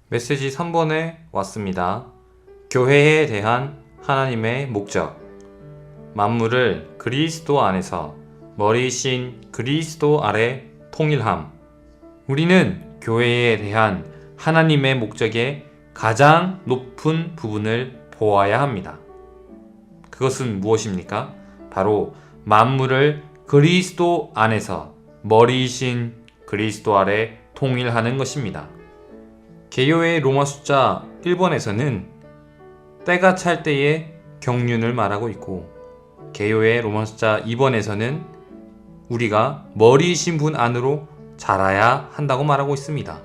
메시지 3번에 왔습니다. 교회에 대한 하나님의 목적. 만물을 그리스도 안에서 머리이신 그리스도 아래 통일함. 우리는 교회에 대한 하나님의 목적의 가장 높은 부분을 보아야 합니다. 그것은 무엇입니까? 바로 만물을 그리스도 안에서 머리이신 그리스도 아래 통일하는 것입니다. 개요의 로마 숫자 1번에서는 때가 찰 때의 경륜을 말하고 있고, 개요의 로마 숫자 2번에서는 우리가 머리이신 분 안으로 자라야 한다고 말하고 있습니다.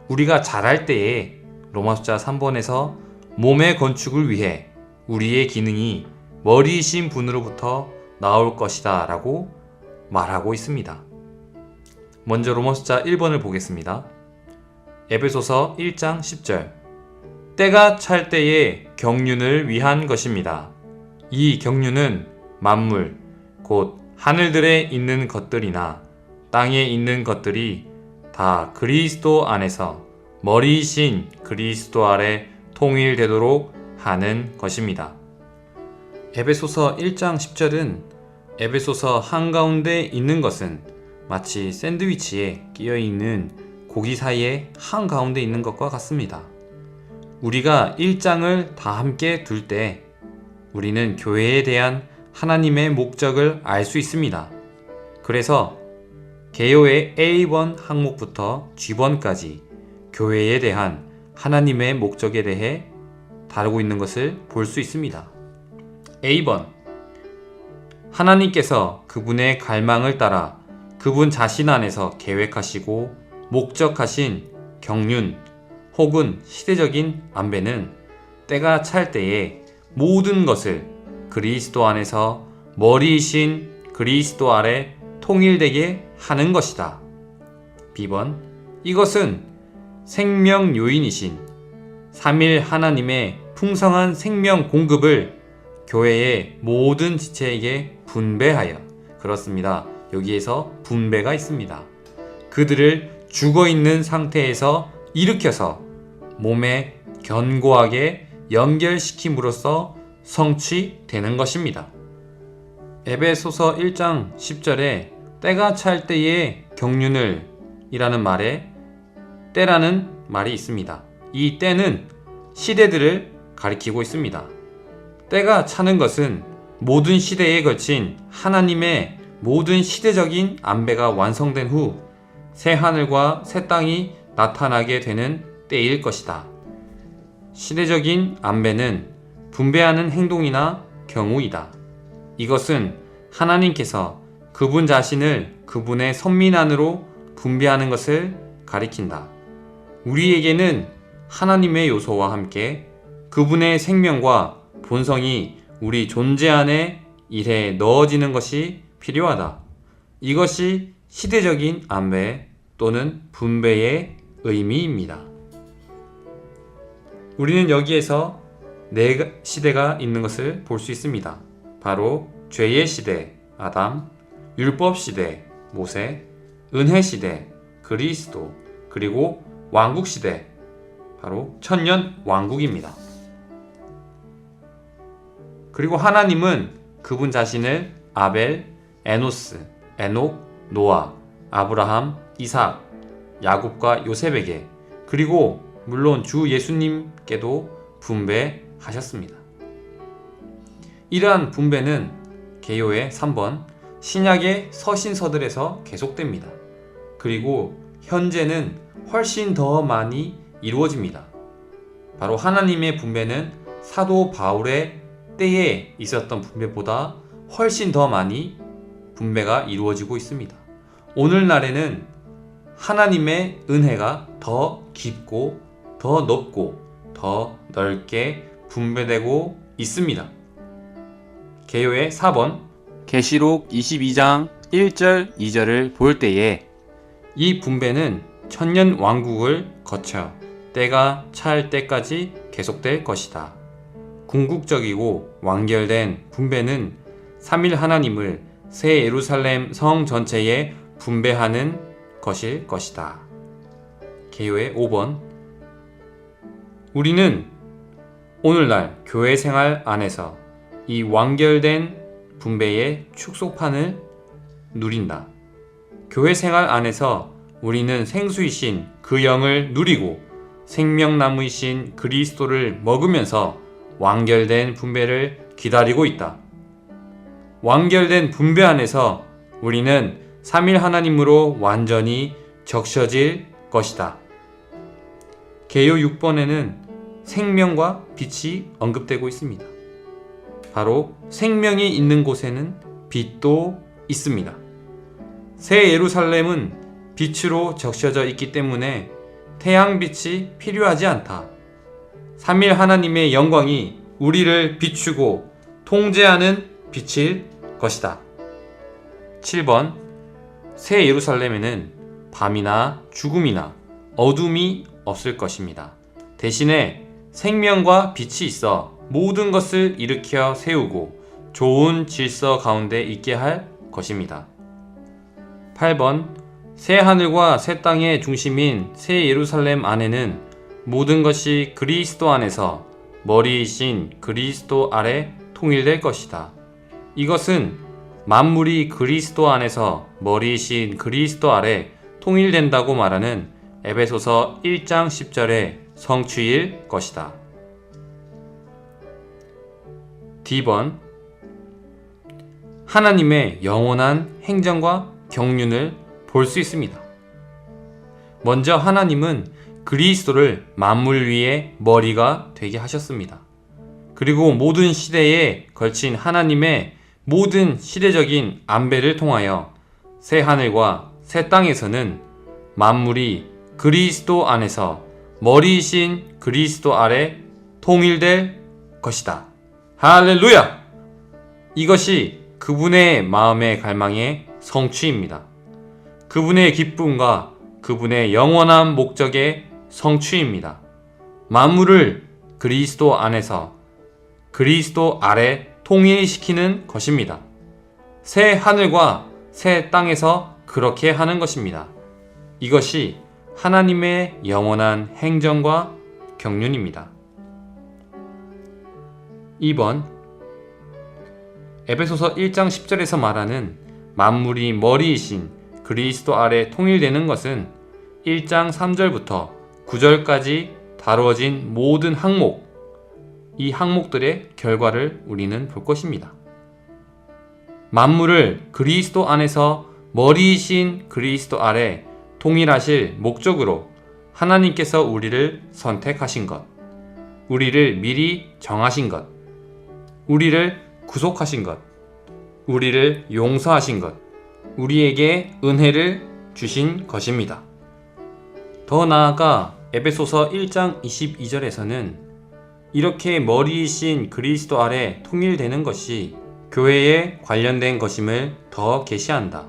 우리가 자랄 때에 로마 숫자 3번에서 몸의 건축을 위해 우리의 기능이 머리이신 분으로부터 나올 것이다 라고 말하고 있습니다. 먼저 로마 숫자 1번을 보겠습니다. 에베소서 1장 10절. 때가 찰 때의 경륜을 위한 것입니다. 이 경륜은 만물, 곧 하늘들에 있는 것들이나 땅에 있는 것들이 다 그리스도 안에서 머리이신 그리스도 아래 통일되도록 하는 것입니다. 에베소서 1장 10절은 에베소서 한가운데 있는 것은 마치 샌드위치에 끼어있는 고기 사이에 한가운데 있는 것과 같습니다. 우리가 1장을 다 함께 둘 때 우리는 교회에 대한 하나님의 목적을 알 수 있습니다. 그래서 개요의 A1 항목부터 G번까지 교회에 대한 하나님의 목적에 대해 다루고 있는 것을 볼 수 있습니다. A번. 하나님께서 그분의 갈망을 따라 그분 자신 안에서 계획하시고 목적하신 경륜 혹은 시대적인 안배는 때가 찰 때에 모든 것을 그리스도 안에서 머리이신 그리스도 아래 통일되게 하는 것이다. B번. 이것은 생명 요인이신 삼일 하나님의 풍성한 생명 공급을 교회의 모든 지체에게 분배하여, 그렇습니다. 여기에서 분배가 있습니다. 그들을 죽어있는 상태에서 일으켜서 몸에 견고하게 연결시킴으로써 성취되는 것입니다. 에베소서 1장 10절에 때가 찰 때의 경륜을 이라는 말에 때라는 말이 있습니다. 이 때는 시대들을 가리키고 있습니다. 때가 차는 것은 모든 시대에 걸친 하나님의 모든 시대적인 안배가 완성된 후 새 하늘과 새 땅이 나타나게 되는 때일 것이다. 시대적인 안배는 분배하는 행동이나 경우이다. 이것은 하나님께서 그분 자신을 그분의 선민 안으로 분배하는 것을 가리킨다. 우리에게는 하나님의 요소와 함께 그분의 생명과 본성이 우리 존재 안에 일해 넣어지는 것이 필요하다. 이것이 시대적인 안배 또는 분배의 의미입니다. 우리는 여기에서 네 시대가 있는 것을 볼 수 있습니다. 바로 죄의 시대, 아담, 율법 시대, 모세, 은혜 시대, 그리스도, 그리고 왕국 시대, 바로 천년 왕국입니다. 그리고 하나님은 그분 자신을 아벨, 에노스, 에녹, 노아, 아브라함, 이삭, 야곱과 요셉에게, 그리고 물론 주 예수님께도 분배하셨습니다. 이러한 분배는 개요의 3번 신약의 서신서들에서 계속됩니다. 그리고 현재는 훨씬 더 많이 이루어집니다. 바로 하나님의 분배는 사도 바울의 때에 있었던 분배보다 훨씬 더 많이 분배가 이루어지고 있습니다. 오늘날에는 하나님의 은혜가 더 깊고 더 높고 더 넓게 분배되고 있습니다. 개요의 4번 계시록 22장 1절 2절을 볼 때에 이 분배는 천년 왕국을 거쳐 때가 찰 때까지 계속될 것이다. 궁극적이고 완결된 분배는 삼일 하나님을 새 예루살렘 성 전체에 분배하는 것일 것이다. 개요의 5번 우리는 오늘날 교회 생활 안에서 이 완결된 분배의 축소판을 누린다. 교회 생활 안에서 우리는 생수이신 그 영을 누리고 생명나무이신 그리스도를 먹으면서 완결된 분배를 기다리고 있다. 완결된 분배 안에서 우리는 삼일 하나님으로 완전히 적셔질 것이다. 계요 6번에는 생명과 빛이 언급되고 있습니다. 바로 생명이 있는 곳에는 빛도 있습니다. 새 예루살렘은 빛으로 적셔져 있기 때문에 태양빛이 필요하지 않다. 삼일 하나님의 영광이 우리를 비추고 통제하는 빛일 것이다. 7번 새 예루살렘에는 밤이나 죽음이나 어둠이 없을 것입니다. 대신에 생명과 빛이 있어 모든 것을 일으켜 세우고 좋은 질서 가운데 있게 할 것입니다. 8번 새 하늘과 새 땅의 중심인 새 예루살렘 안에는 모든 것이 그리스도 안에서 머리이신 그리스도 아래 통일될 것이다. 이것은 만물이 그리스도 안에서 머리이신 그리스도 아래 통일된다고 말하는 에베소서 1장 10절의 성취일 것이다. D번 하나님의 영원한 행정과 경륜을 볼 수 있습니다. 먼저 하나님은 그리스도를 만물 위의 머리가 되게 하셨습니다. 그리고 모든 시대에 걸친 하나님의 모든 시대적인 안배를 통하여 새 하늘과 새 땅에서는 만물이 그리스도 안에서 머리이신 그리스도 아래 통일될 것이다. 할렐루야! 이것이 그분의 마음의 갈망의 성취입니다. 그분의 기쁨과 그분의 영원한 목적의 성취입니다. 만물을 그리스도 안에서 그리스도 아래 통일시키는 것입니다. 새 하늘과 새 땅에서 그렇게 하는 것입니다. 이것이 하나님의 영원한 행정과 경륜입니다. 2번 에베소서 1장 10절에서 말하는 만물이 머리이신 그리스도 아래 통일되는 것은 1장 3절부터 9절까지 다루어진 모든 항목, 이 항목들의 결과를 우리는 볼 것입니다. 만물을 그리스도 안에서 머리이신 그리스도 아래 통일하실 목적으로 하나님께서 우리를 선택하신 것, 우리를 미리 정하신 것, 우리를 구속하신 것, 우리를 용서하신 것, 우리에게 은혜를 주신 것입니다. 더 나아가 에베소서 1장 22절에서는 이렇게 머리이신 그리스도 아래 통일되는 것이 교회에 관련된 것임을 더 계시한다.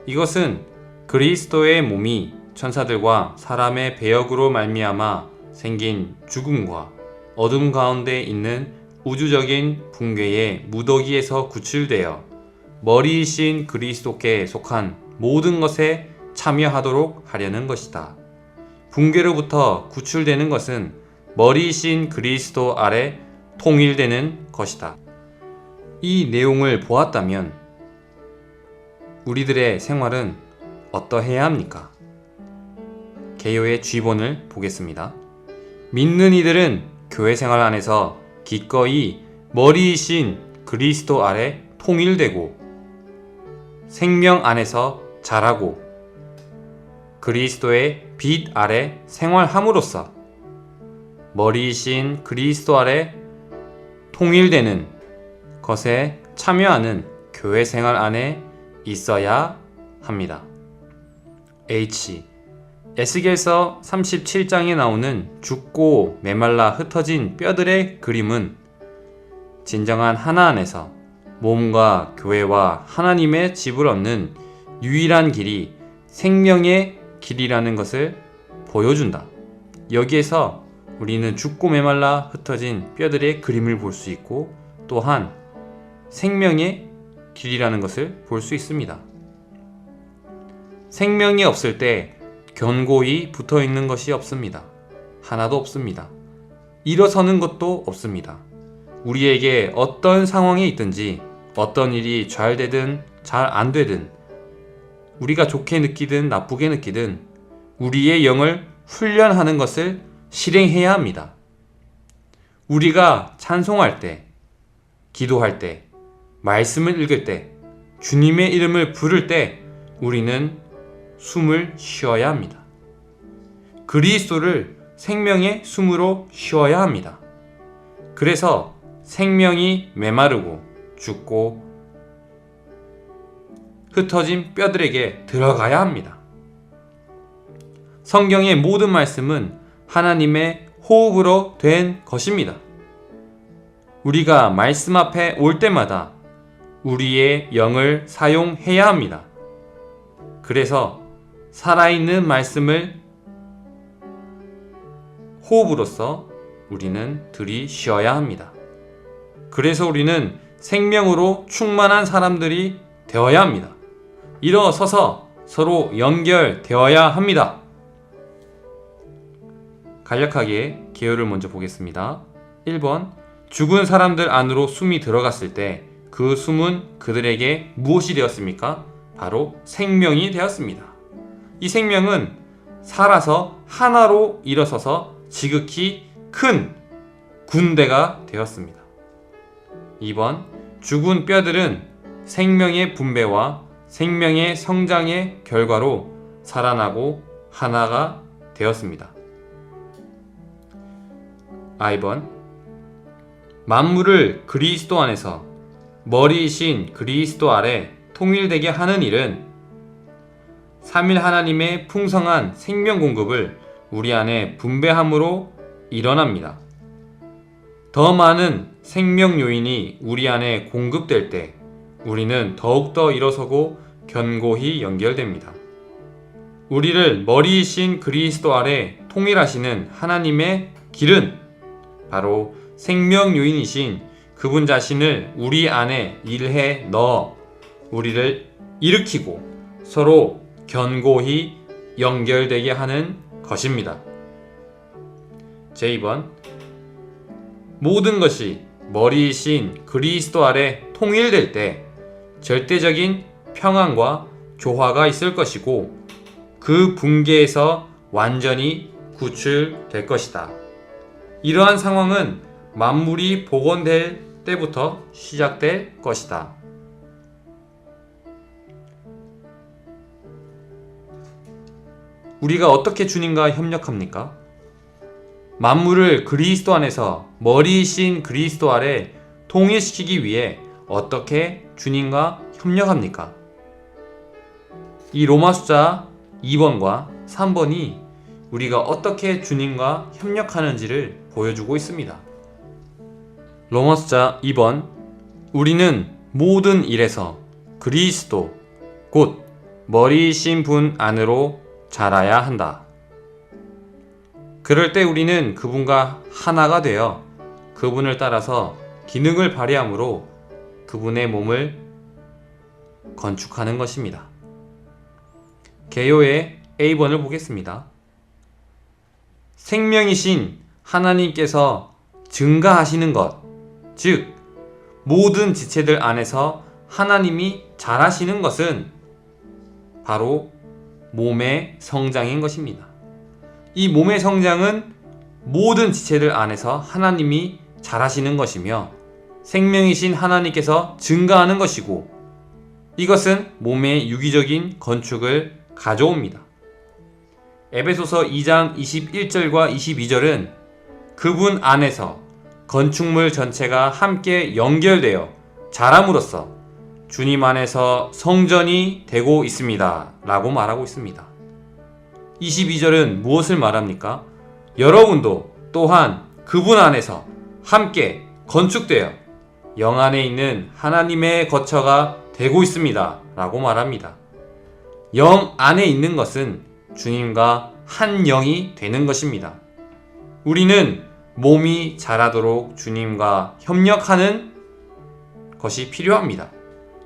이것은 그리스도의 몸이 천사들과 사람의 배역으로 말미암아 생긴 죽음과 어둠 가운데 있는 우주적인 붕괴의 무더기에서 구출되어 머리이신 그리스도께 속한 모든 것에 참여하도록 하려는 것이다. 붕괴로부터 구출되는 것은 머리이신 그리스도 아래 통일되는 것이다. 이 내용을 보았다면 우리들의 생활은 어떠해야 합니까? 개요의 G본을 보겠습니다. 믿는 이들은 교회 생활 안에서 기꺼이 머리이신 그리스도 아래 통일되고 생명 안에서 자라고 그리스도의 빛 아래 생활함으로써 머리이신 그리스도 아래 통일되는 것에 참여하는 교회 생활 안에 있어야 합니다. H. 에스겔서 37장에 나오는 죽고 메말라 흩어진 뼈들의 그림은 진정한 하나 안에서 몸과 교회와 하나님의 집을 얻는 유일한 길이 생명의 길이라는 것을 보여준다. 여기에서 우리는 죽고 메말라 흩어진 뼈들의 그림을 볼 수 있고 또한 생명의 길이라는 것을 볼 수 있습니다. 생명이 없을 때 견고히 붙어 있는 것이 없습니다. 하나도 없습니다. 일어서는 것도 없습니다. 우리에게 어떤 상황에 있든지 어떤 일이 잘 되든 잘 안 되든 우리가 좋게 느끼든 나쁘게 느끼든 우리의 영을 훈련하는 것을 실행해야 합니다. 우리가 찬송할 때, 기도할 때, 말씀을 읽을 때, 주님의 이름을 부를 때 우리는 숨을 쉬어야 합니다. 그리스도를 생명의 숨으로 쉬어야 합니다. 그래서 생명이 메마르고 죽고 흩어진 뼈들에게 들어가야 합니다. 성경의 모든 말씀은 하나님의 호흡으로 된 것입니다. 우리가 말씀 앞에 올 때마다 우리의 영을 사용해야 합니다. 그래서 살아있는 말씀을 호흡으로써 우리는 들이쉬어야 합니다. 그래서 우리는 생명으로 충만한 사람들이 되어야 합니다. 일어서서 서로 연결되어야 합니다. 간략하게 개요를 먼저 보겠습니다. 1번, 죽은 사람들 안으로 숨이 들어갔을 때 그 숨은 그들에게 무엇이 되었습니까? 바로 생명이 되었습니다. 이 생명은 살아서 하나로 일어서서 지극히 큰 군대가 되었습니다. 2번, 죽은 뼈들은 생명의 분배와 생명의 성장의 결과로 살아나고 하나가 되었습니다. 2번, 만물을 그리스도 안에서 머리이신 그리스도 아래 통일되게 하는 일은 삼위 하나님의 풍성한 생명 공급을 우리 안에 분배함으로 일어납니다. 더 많은 생명 요인이 우리 안에 공급될 때 우리는 더욱더 일어서고 견고히 연결됩니다. 우리를 머리이신 그리스도 아래 통일하시는 하나님의 길은 바로 생명 요인이신 그분 자신을 우리 안에 일해 넣어 우리를 일으키고 서로 견고히 연결되게 하는 것입니다. 제2번, 모든 것이 머리이신 그리스도 아래 통일될 때 절대적인 평안과 조화가 있을 것이고 그 붕괴에서 완전히 구출될 것이다. 이러한 상황은 만물이 복원될 때부터 시작될 것이다. 우리가 어떻게 주님과 협력합니까? 만물을 그리스도 안에서 머리이신 그리스도 아래 통일시키기 위해 어떻게 주님과 협력합니까? 이 로마 숫자 2번과 3번이 우리가 어떻게 주님과 협력하는지를 보여주고 있습니다. 로마 숫자 2번, 우리는 모든 일에서 그리스도 곧 머리이신 분 안으로 자라야 한다. 그럴 때 우리는 그분과 하나가 되어 그분을 따라서 기능을 발휘함으로 그분의 몸을 건축하는 것입니다. 개요의 A번을 보겠습니다. 생명이신 하나님께서 증가하시는 것, 즉 모든 지체들 안에서 하나님이 자라시는 것은 바로 몸의 성장인 것입니다. 이 몸의 성장은 모든 지체들 안에서 하나님이 자라시는 것이며 생명이신 하나님께서 증가하는 것이고 이것은 몸의 유기적인 건축을 가져옵니다. 에베소서 2장 21절과 22절은 그분 안에서 건축물 전체가 함께 연결되어 자람으로써 주님 안에서 성전이 되고 있습니다. 라고 말하고 있습니다. 22절은 무엇을 말합니까? 여러분도 또한 그분 안에서 함께 건축되어 영 안에 있는 하나님의 거처가 되고 있습니다. 라고 말합니다. 영 안에 있는 것은 주님과 한 영이 되는 것입니다. 우리는 몸이 자라도록 주님과 협력하는 것이 필요합니다.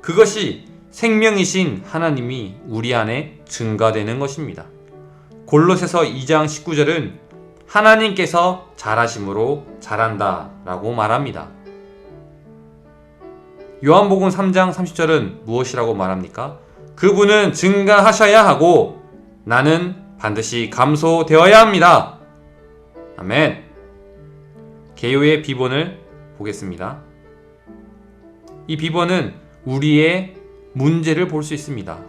그것이 생명이신 하나님이 우리 안에 증가되는 것입니다. 골로새서 2장 19절은 하나님께서 잘하심으로 잘한다 라고 말합니다. 요한복음 3장 30절은 무엇이라고 말합니까? 그분은 증가하셔야 하고 나는 반드시 감소되어야 합니다. 아멘. 개요의 비본을 보겠습니다. 이 비본은 우리의 문제를 볼 수 있습니다.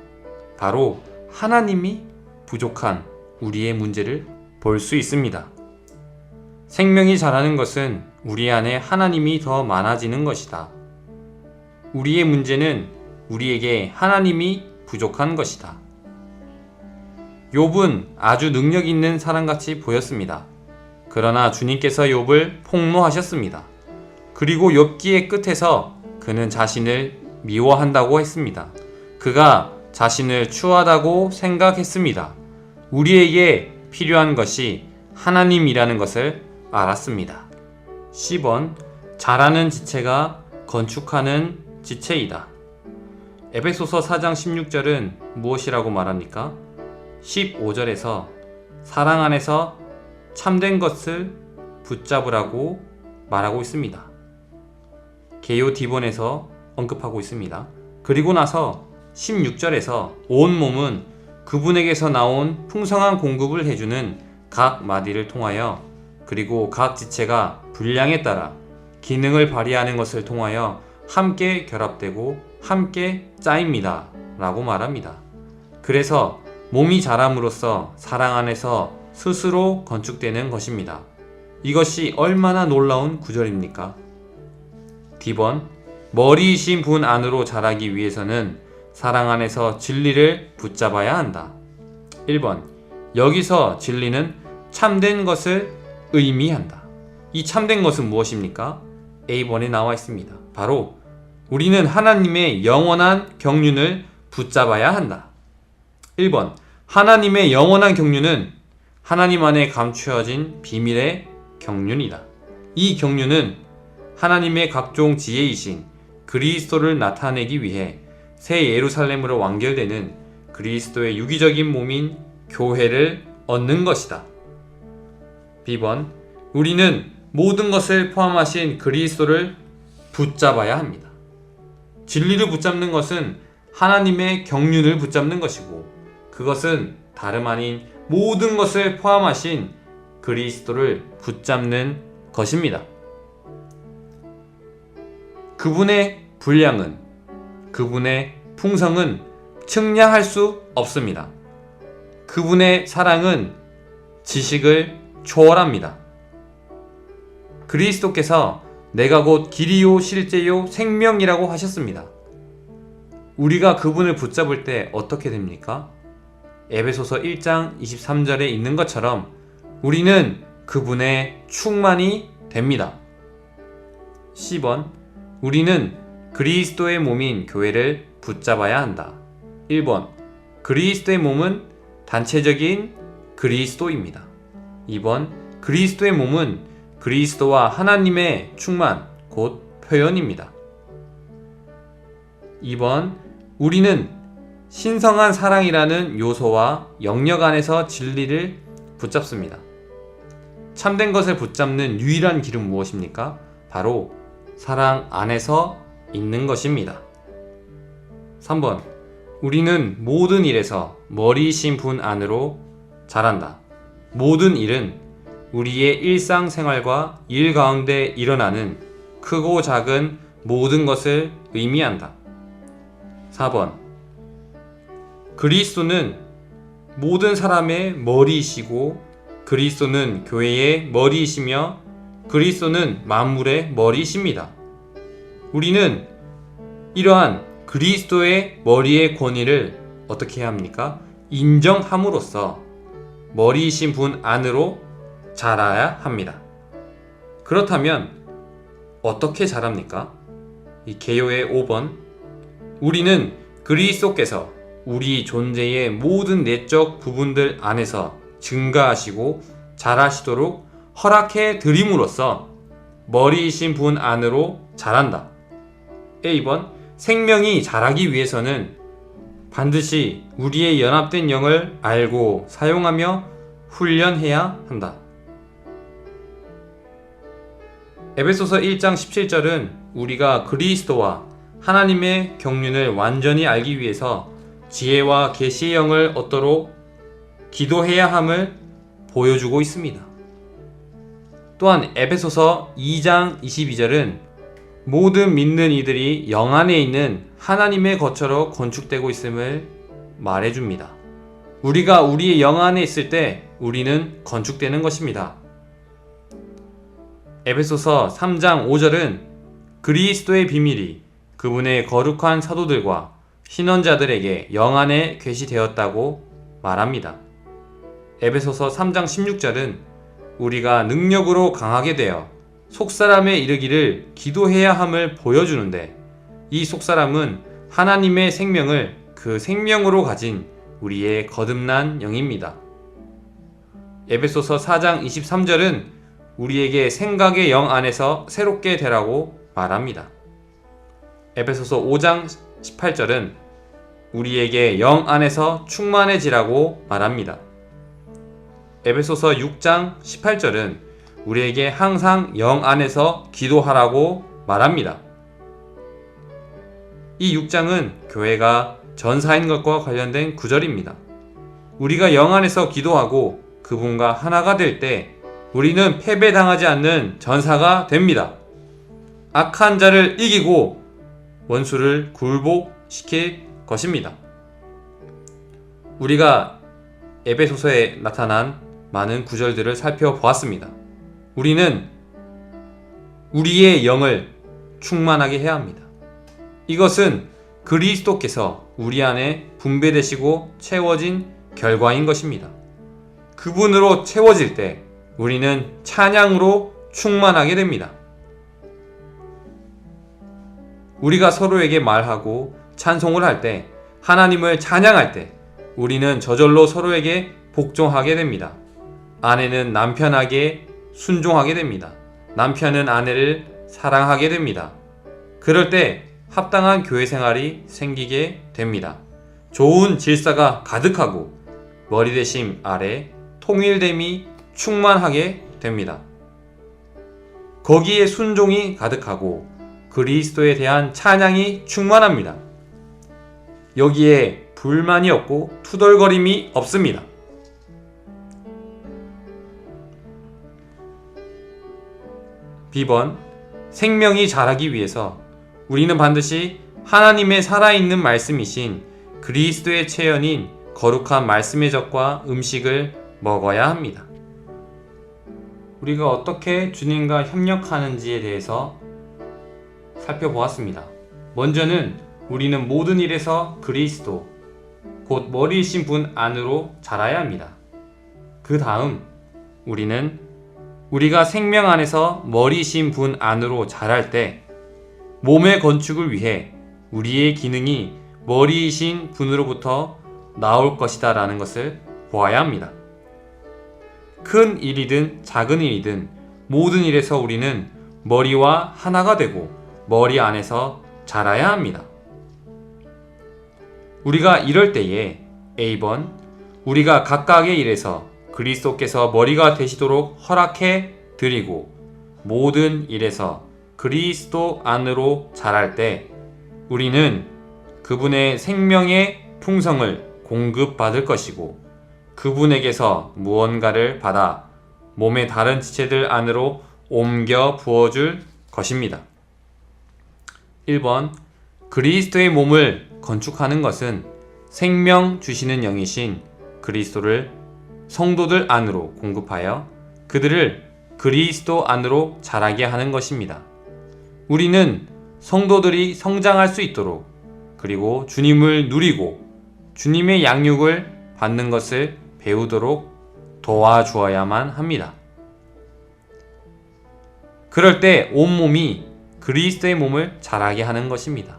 바로 하나님이 부족한 우리의 문제를 볼 수 있습니다. 생명이 자라는 것은 우리 안에 하나님이 더 많아지는 것이다. 우리의 문제는 우리에게 하나님이 부족한 것이다. 욥은 아주 능력 있는 사람같이 보였습니다. 그러나 주님께서 욥을 폭로하셨습니다. 그리고 욥기의 끝에서 그는 자신을 미워한다고 했습니다. 그가 자신을 추하다고 생각했습니다. 우리에게 필요한 것이 하나님이라는 것을 알았습니다. 10번 자라는 지체가 건축하는 지체이다. 에베소서 4장 16절은 무엇이라고 말합니까? 15절에서 사랑 안에서 참된 것을 붙잡으라고 말하고 있습니다. 개요 디본에서 언급하고 있습니다. 그리고 나서 16절에서 온 몸은 그분에게서 나온 풍성한 공급을 해주는 각 마디를 통하여 그리고 각 지체가 분량에 따라 기능을 발휘하는 것을 통하여 함께 결합되고 함께 짜입니다 라고 말합니다. 그래서 몸이 자람으로써 사랑 안에서 스스로 건축되는 것입니다. 이것이 얼마나 놀라운 구절입니까? D번 머리이신 분 안으로 자라기 위해서는 사랑 안에서 진리를 붙잡아야 한다. 1번 여기서 진리는 참된 것을 의미한다. 이 참된 것은 무엇입니까? A번에 나와 있습니다. 바로 우리는 하나님의 영원한 경륜을 붙잡아야 한다. 1번 하나님의 영원한 경륜은 하나님 안에 감추어진 비밀의 경륜이다. 이 경륜은 하나님의 각종 지혜이신 그리스도를 나타내기 위해 새 예루살렘으로 완결되는 그리스도의 유기적인 몸인 교회를 얻는 것이다. B번 우리는 모든 것을 포함하신 그리스도를 붙잡아야 합니다. 진리를 붙잡는 것은 하나님의 경륜을 붙잡는 것이고 그것은 다름 아닌 모든 것을 포함하신 그리스도를 붙잡는 것입니다. 그분의 분량은 그분의 풍성은 측량할 수 없습니다. 그분의 사랑은 지식을 초월합니다. 그리스도께서 내가 곧 길이요 실제요 생명이라고 하셨습니다. 우리가 그분을 붙잡을 때 어떻게 됩니까? 에베소서 1장 23절에 있는 것처럼 우리는 그분의 충만이 됩니다. 10번 우리는 그리스도의 몸인 교회를 붙잡아야 한다. 1번 그리스도의 몸은 단체적인 그리스도입니다. 2번 그리스도의 몸은 그리스도와 하나님의 충만 곧 표현입니다. 2번 우리는 신성한 사랑이라는 요소와 영역 안에서 진리를 붙잡습니다. 참된 것을 붙잡는 유일한 길은 무엇입니까? 바로 사랑 안에서 있는 것입니다. 3번 우리는 모든 일에서 머리이신 분 안으로 자란다. 모든 일은 우리의 일상생활과 일 가운데 일어나는 크고 작은 모든 것을 의미한다. 4번 그리스도는 모든 사람의 머리이시고 그리스도는 교회의 머리이시며 그리스도는 만물의 머리이십니다. 우리는 이러한 그리스도의 머리의 권위를 어떻게 해야 합니까? 인정함으로써 머리이신 분 안으로 자라야 합니다. 그렇다면 어떻게 자랍니까? 이 개요의 5번 우리는 그리스도께서 우리 존재의 모든 내적 부분들 안에서 증가하시고 자라시도록 허락해 드림으로써 머리이신 분 안으로 자란다. A번 생명이 자라기 위해서는 반드시 우리의 연합된 영을 알고 사용하며 훈련해야 한다. 에베소서 1장 17절은 우리가 그리스도와 하나님의 경륜을 완전히 알기 위해서 지혜와 계시의 영을 얻도록 기도해야 함을 보여주고 있습니다. 또한 에베소서 2장 22절은 모든 믿는 이들이 영 안에 있는 하나님의 거처로 건축되고 있음을 말해줍니다. 우리가 우리의 영 안에 있을 때 우리는 건축되는 것입니다. 에베소서 3장 5절은 그리스도의 비밀이 그분의 거룩한 사도들과 신원자들에게 영 안에 계시되었다고 말합니다. 에베소서 3장 16절은 우리가 능력으로 강하게 되어 속사람에 이르기를 기도해야 함을 보여주는데, 이 속사람은 하나님의 생명을 그 생명으로 가진 우리의 거듭난 영입니다. 에베소서 4장 23절은 우리에게 생각의 영 안에서 새롭게 되라고 말합니다. 에베소서 5장 18절은 우리에게 영 안에서 충만해지라고 말합니다. 에베소서 6장 18절은 우리에게 항상 영 안에서 기도하라고 말합니다. 이 6장은 교회가 전사인 것과 관련된 구절입니다. 우리가 영 안에서 기도하고 그분과 하나가 될 때 우리는 패배당하지 않는 전사가 됩니다. 악한 자를 이기고 원수를 굴복시킬 것입니다. 우리가 에베소서에 나타난 많은 구절들을 살펴보았습니다. 우리는 우리의 영을 충만하게 해야 합니다. 이것은 그리스도께서 우리 안에 분배되시고 채워진 결과인 것입니다. 그분으로 채워질 때 우리는 찬양으로 충만하게 됩니다. 우리가 서로에게 말하고 찬송을 할 때, 하나님을 찬양할 때 우리는 저절로 서로에게 복종하게 됩니다. 아내는 남편에게 순종하게 됩니다. 남편은 아내를 사랑하게 됩니다. 그럴 때 합당한 교회 생활이 생기게 됩니다. 좋은 질서가 가득하고 머리대심 아래 통일됨이 충만하게 됩니다. 거기에 순종이 가득하고 그리스도에 대한 찬양이 충만합니다. 여기에 불만이 없고 투덜거림이 없습니다. B번, 생명이 자라기 위해서 우리는 반드시 하나님의 살아있는 말씀이신 그리스도의 체현인 거룩한 말씀의 젖과 음식을 먹어야 합니다. 우리가 어떻게 주님과 협력하는지에 대해서 살펴보았습니다. 먼저는 우리는 모든 일에서 그리스도, 곧 머리이신 분 안으로 자라야 합니다. 그 다음 우리는 우리가 생명 안에서 머리이신 분 안으로 자랄 때 몸의 건축을 위해 우리의 기능이 머리이신 분으로부터 나올 것이다 라는 것을 보아야 합니다. 큰 일이든 작은 일이든 모든 일에서 우리는 머리와 하나가 되고 머리 안에서 자라야 합니다. 우리가 이럴 때에 A번, 우리가 각각의 일에서 그리스도께서 머리가 되시도록 허락해 드리고 모든 일에서 그리스도 안으로 자랄 때 우리는 그분의 생명의 풍성을 공급받을 것이고 그분에게서 무언가를 받아 몸의 다른 지체들 안으로 옮겨 부어줄 것입니다. 1번, 그리스도의 몸을 건축하는 것은 생명 주시는 영이신 그리스도를 성도들 안으로 공급하여 그들을 그리스도 안으로 자라게 하는 것입니다. 우리는 성도들이 성장할 수 있도록 그리고 주님을 누리고 주님의 양육을 받는 것을 배우도록 도와주어야만 합니다. 그럴 때 온몸이 그리스도의 몸을 자라게 하는 것입니다.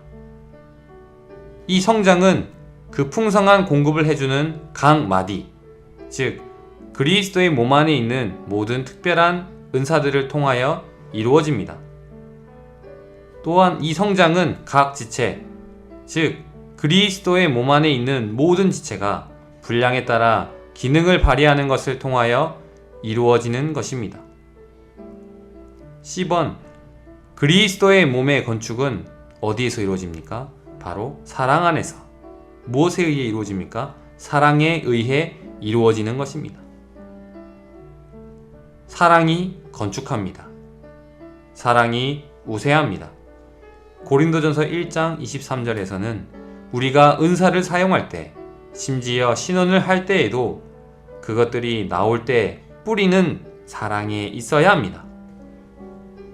이 성장은 그 풍성한 공급을 해주는 각 마디, 즉 그리스도의 몸 안에 있는 모든 특별한 은사들을 통하여 이루어집니다. 또한 이 성장은 각 지체, 즉 그리스도의 몸 안에 있는 모든 지체가 분량에 따라 기능을 발휘하는 것을 통하여 이루어지는 것입니다. C번, 그리스도의 몸의 건축은 어디에서 이루어집니까? 바로 사랑 안에서. 무엇에 의해 이루어집니까? 사랑에 의해 이루어지는 것입니다. 사랑이 건축합니다. 사랑이 우세합니다. 고린도전서 1장 23절에서는 우리가 은사를 사용할 때, 심지어 신원을 할 때에도 그것들이 나올 때 뿌리는 사랑에 있어야 합니다.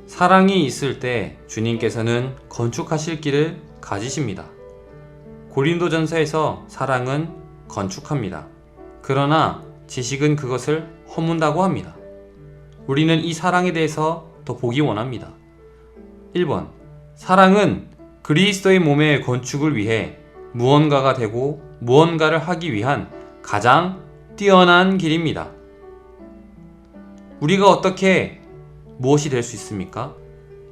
사랑이 있을 때 주님께서는 건축하실 길을 가지십니다. 고린도전서에서 사랑은 건축합니다. 그러나 지식은 그것을 허문다고 합니다. 우리는 이 사랑에 대해서 더 보기 원합니다. 1번, 사랑은 그리스도의 몸의 건축을 위해 무언가가 되고 무언가를 하기 위한 가장 뛰어난 길입니다. 우리가 어떻게 무엇이 될 수 있습니까?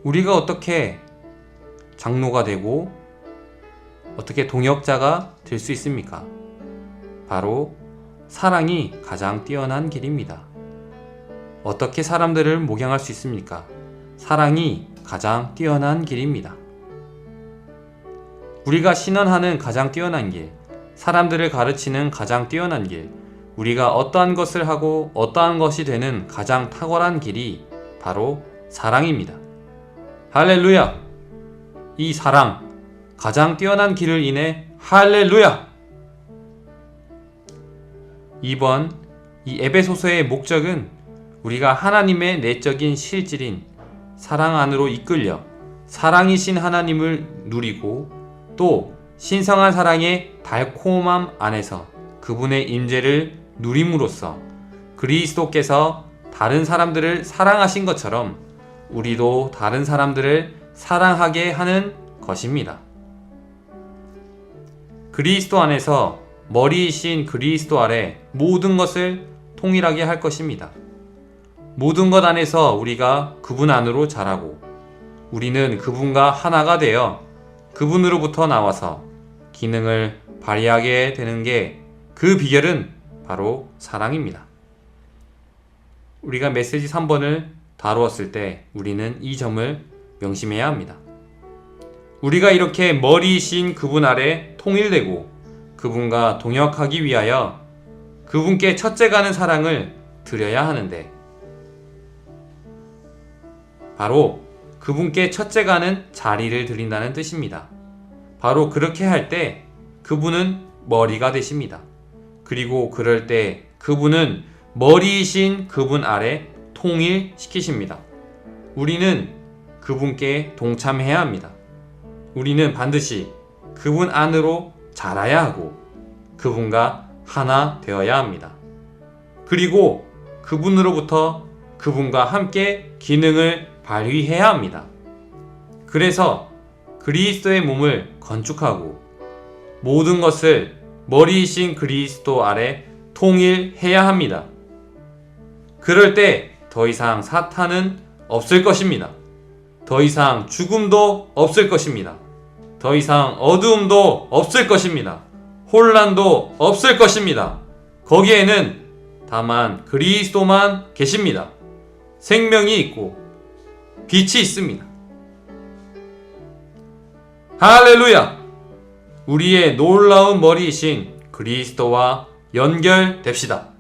우리가 어떻게 장로가 되고 어떻게 동역자가 될 수 있습니까? 바로 사랑이 가장 뛰어난 길입니다. 어떻게 사람들을 목양할 수 있습니까? 사랑이 가장 뛰어난 길입니다. 우리가 신원하는 가장 뛰어난 길, 사람들을 가르치는 가장 뛰어난 길, 우리가 어떠한 것을 하고 어떠한 것이 되는 가장 탁월한 길이 바로 사랑입니다. 할렐루야! 이 사랑, 가장 뛰어난 길을 인해 할렐루야! 2번, 이 에베소서의 목적은 우리가 하나님의 내적인 실질인 사랑 안으로 이끌려 사랑이신 하나님을 누리고 또 신성한 사랑의 달콤함 안에서 그분의 임재를 누림으로써 그리스도께서 다른 사람들을 사랑하신 것처럼 우리도 다른 사람들을 사랑하게 하는 것입니다. 그리스도 안에서 머리이신 그리스도 아래 모든 것을 통일하게 할 것입니다. 모든 것 안에서 우리가 그분 안으로 자라고 우리는 그분과 하나가 되어 그분으로부터 나와서 기능을 발휘하게 되는 게 그 비결은 바로 사랑입니다. 우리가 메시지 3번을 다루었을 때 우리는 이 점을 명심해야 합니다. 우리가 이렇게 머리이신 그분 아래 통일되고 그분과 동역하기 위하여 그분께 첫째 가는 사랑을 드려야 하는데 바로 그분께 첫째 가는 자리를 드린다는 뜻입니다. 바로 그렇게 할 때 그분은 머리가 되십니다. 그리고 그럴 때 그분은 머리이신 그분 아래 통일시키십니다. 우리는 그분께 동참해야 합니다. 우리는 반드시 그분 안으로 자라야 하고 그분과 하나 되어야 합니다. 그리고 그분으로부터 그분과 함께 기능을 발휘해야 합니다. 그래서 그리스도의 몸을 건축하고 모든 것을 머리이신 그리스도 아래 통일해야 합니다. 그럴 때 더 이상 사탄은 없을 것입니다. 더 이상 죽음도 없을 것입니다. 더 이상 어두움도 없을 것입니다. 혼란도 없을 것입니다. 거기에는 다만 그리스도만 계십니다. 생명이 있고 빛이 있습니다. 할렐루야! 우리의 놀라운 머리이신 그리스도와 연결됩시다.